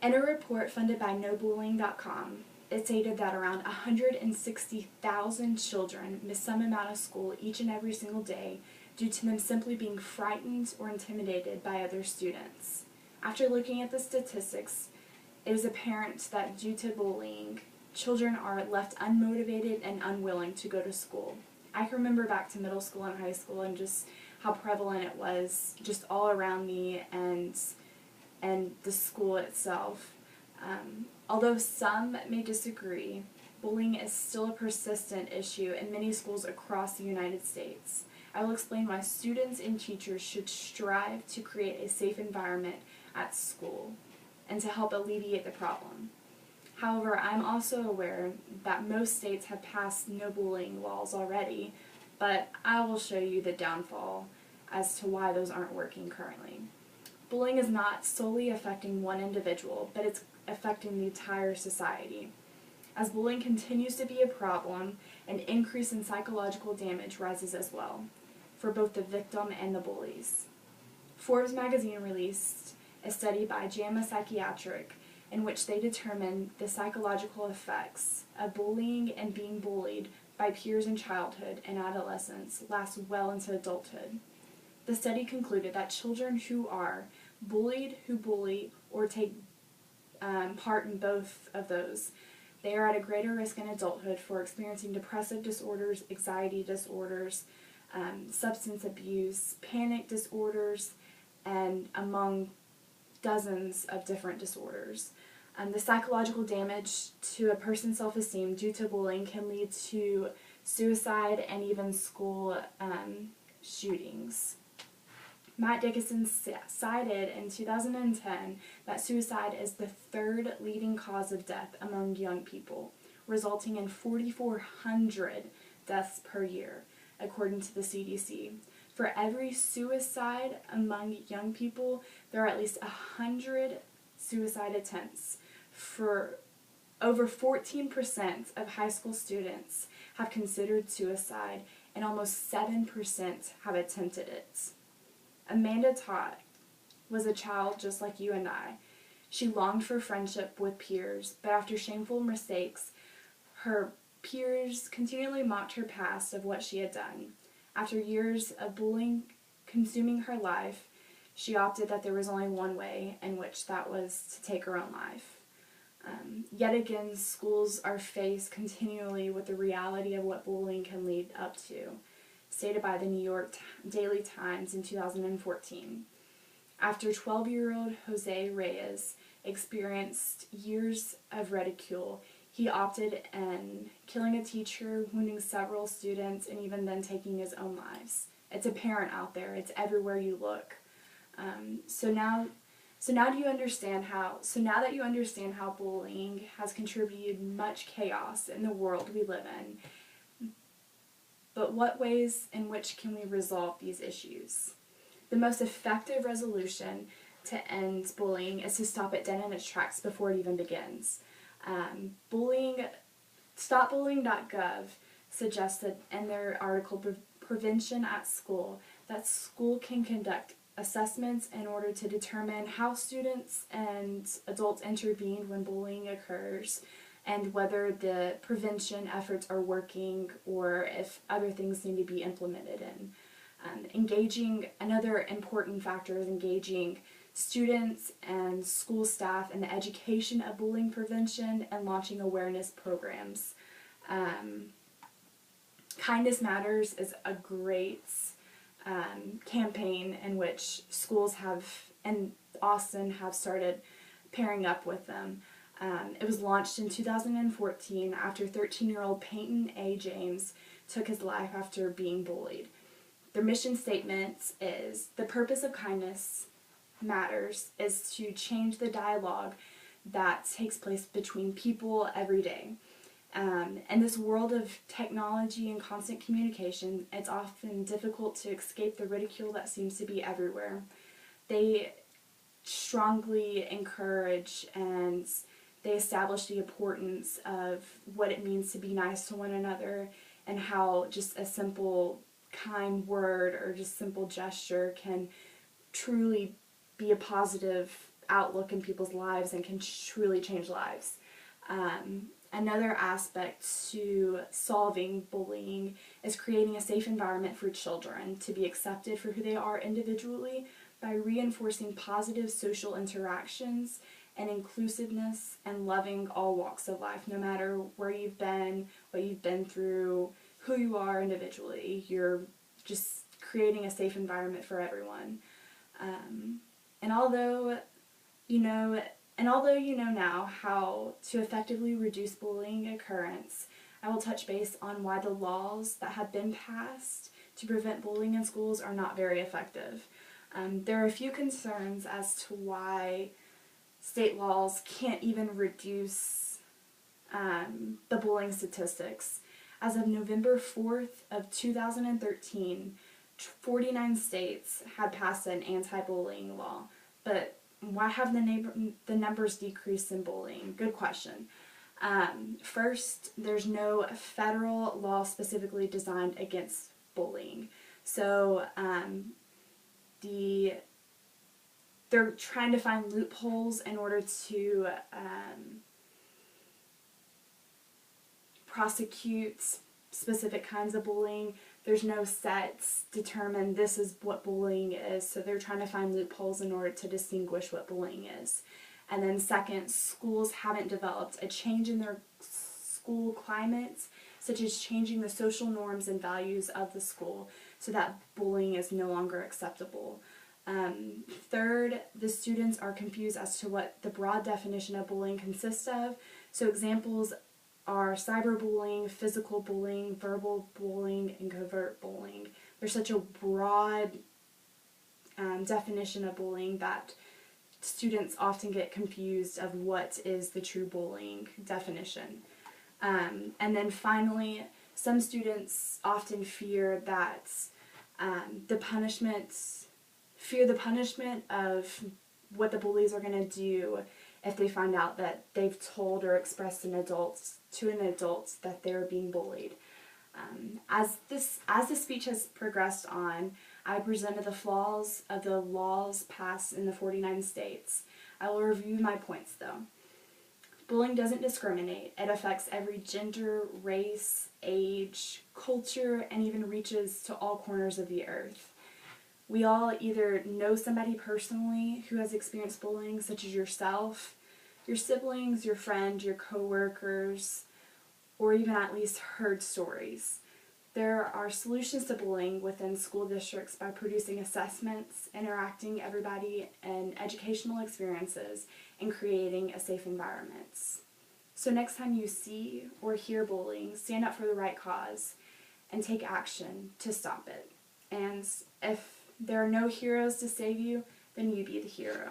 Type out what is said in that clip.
In a report funded by NoBullying.com, it stated that around 160,000 children miss some amount of school each and every single day due to them simply being frightened or intimidated by other students. After looking at the statistics, it is apparent that due to bullying, children are left unmotivated and unwilling to go to school. I can remember back to middle school and high school and just how prevalent it was just all around me and the school itself. Although some may disagree, bullying is still a persistent issue in many schools across the United States. I will explain why students and teachers should strive to create a safe environment at school and to help alleviate the problem. However, I'm also aware that most states have passed no bullying laws already, but I will show you the downfall as to why those aren't working currently. Bullying is not solely affecting one individual, but it's affecting the entire society. As bullying continues to be a problem, an increase in psychological damage rises as well, for both the victim and the bullies. Forbes magazine released a study by JAMA Psychiatric in which they determined the psychological effects of bullying and being bullied by peers in childhood and adolescence last well into adulthood. The study concluded that children who are bullied, who bully, or take part in both of those, they are at a greater risk in adulthood for experiencing depressive disorders, anxiety disorders, substance abuse, panic disorders, and among dozens of different disorders. The psychological damage to a person's self-esteem due to bullying can lead to suicide and even school shootings. Matt Dickinson cited in 2010 that suicide is the third leading cause of death among young people, resulting in 4,400 deaths per year, according to the CDC. For every suicide among young people, there are at least 100 suicide attempts. For over 14% of high school students have considered suicide, and almost 7% have attempted it. Amanda Todd was a child just like you and I. She longed for friendship with peers, but after shameful mistakes, her peers continually mocked her past of what she had done. After years of bullying consuming her life, she opted that there was only one way, in which that was to take her own life. Yet again, schools are faced continually with the reality of what bullying can lead up to, stated by the New York Daily Times in 2014. After 12-year-old Jose Reyes experienced years of ridicule, he opted in killing a teacher, wounding several students, and even then taking his own lives. It's apparent out there. It's everywhere you look. So now that you understand how bullying has contributed much chaos in the world we live in, but what ways in which can we resolve these issues? The most effective resolution to end bullying is to stop it dead in its tracks before it even begins. StopBullying.gov suggested in their article Prevention at School that school can conduct assessments in order to determine how students and adults intervene when bullying occurs and whether the prevention efforts are working or if other things need to be implemented in. Another important factor is engaging students and school staff in the education of bullying prevention and launching awareness programs. Kindness Matters is a great campaign in which schools in Austin have started pairing up with them. It was launched in 2014 after 13-year-old Peyton A. James took his life after being bullied. Their mission statement is, the purpose of Kindness Matters is to change the dialogue that takes place between people every day. In this world of technology and constant communication, it's often difficult to escape the ridicule that seems to be everywhere. They strongly encourage and they establish the importance of what it means to be nice to one another and how just a simple kind word or just simple gesture can truly be a positive outlook in people's lives and can truly change lives. Another aspect to solving bullying is creating a safe environment for children to be accepted for who they are individually by reinforcing positive social interactions and inclusiveness and loving all walks of life, no matter where you've been, what you've been through, who you are individually. You're just creating a safe environment for everyone. And although you know now how to effectively reduce bullying occurrence, I will touch base on why the laws that have been passed to prevent bullying in schools are not very effective. There are a few concerns as to why state laws can't even reduce the bullying statistics. As of November 4th of 2013, 49 states had passed an anti-bullying law, but why have the numbers decreased in bullying? Good question. First, there's no federal law specifically designed against bullying. So they're trying to find loopholes in order to prosecute specific kinds of bullying. There's no sets determined this is what bullying is, so they're trying to find loopholes in order to distinguish what bullying is. And then second, schools haven't developed a change in their school climates, such as changing the social norms and values of the school so that bullying is no longer acceptable. Third, the students are confused as to what the broad definition of bullying consists of. So examples are cyberbullying, physical bullying, verbal bullying, and covert bullying. There's such a broad definition of bullying that students often get confused of what is the true bullying definition. And then finally, some students often fear that the punishment of what the bullies are going to do if they find out that they've told or expressed to an adult that they're being bullied. As the speech has progressed on, I presented the flaws of the laws passed in the 49 states. I will review my points though. Bullying doesn't discriminate. It affects every gender, race, age, culture, and even reaches to all corners of the earth. We all either know somebody personally who has experienced bullying, such as yourself, your siblings, your friends, your coworkers, or even at least heard stories. There are solutions to bullying within school districts by producing assessments, interacting everybody in educational experiences, and creating a safe environment. So next time you see or hear bullying, stand up for the right cause and take action to stop it. And if there are no heroes to save you, then you be the hero.